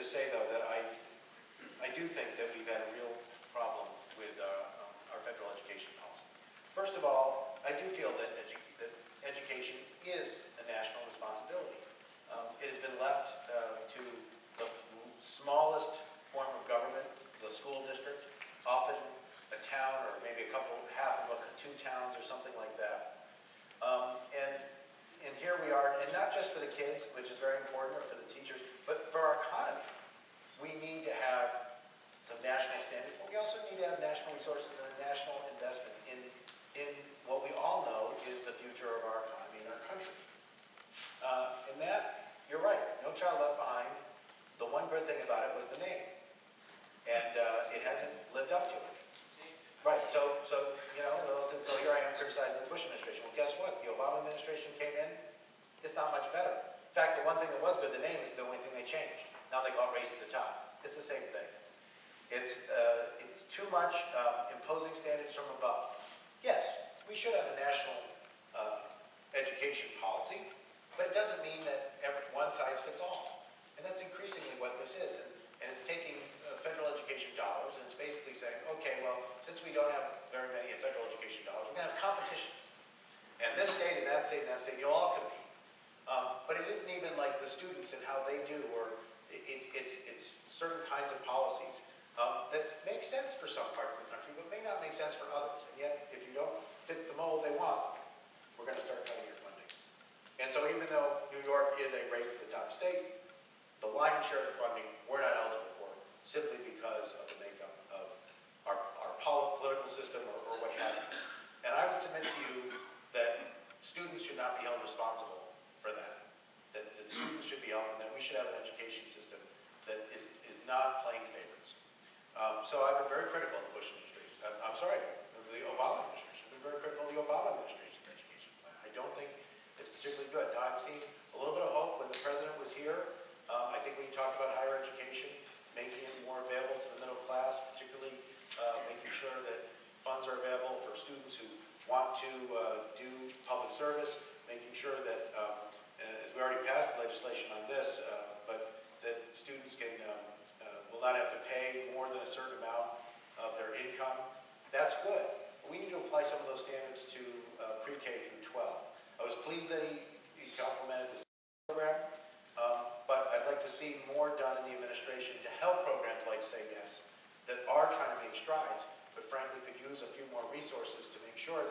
to say, though, that I do think that we've had a real problem with our federal education policy. First of all, I do feel that education is a national responsibility. It has been left to the smallest form of government, the school district, often a town or maybe half of two towns or something like that. And here we are, and not just for the kids, which is very important, or for the teachers, but for our economy. We need to have some national standards, but we also need to have national resources and a national investment in what we all know is the future of our economy and our country. And that, you're right, No Child Left Behind, the one good thing about it was the name. And it hasn't lived up to it. Right, so you know, so here I am criticizing the Bush administration. Well, guess what? The Obama administration came in, it's not much better. In fact, the one thing that was good, the name, is the only thing they changed. Now they got raised to the top. It's the same thing. It's too much imposing standards from above. Yes, we should have a national education policy, but it doesn't mean that one size fits all. And that's increasingly what this is. And it's taking federal education dollars, and it's basically saying, okay, well, since we don't have very many federal education dollars, we're going to have competitions. And this state and that state and that state, you'll all compete. But it isn't even like the students and how they do, or it's certain kinds of policies that make sense for some parts of the country, but may not make sense for others. And yet, if you don't fit the mold they want, we're going to start cutting your funding. And so even though New York is a race to the top state, the lion's share of the funding we're not eligible for, simply because of the makeup of our political system or what have you. And I would submit to you that students should not be held responsible for that. That students should be held, and that we should have an education system that is not playing favorites. So I've been very critical of the Bush administration. I'm sorry, the Obama administration. I've been very critical of the Obama administration's education plan. I don't think it's particularly good. Now, I've seen a little bit of hope when the president was here. I think we talked about higher education, making it more available to the middle class, particularly making sure that funds are available for students who want to do public service, making sure that, as we already passed legislation on this, but that students will not have to pay more than a certain amount of their income. That's good. But we need to apply some of those standards to pre-K through 12. I was pleased that he complimented the program. But I'd like to see more done in the administration to help programs like Say Yes that are trying to make strides, but frankly could use a few more resources to make sure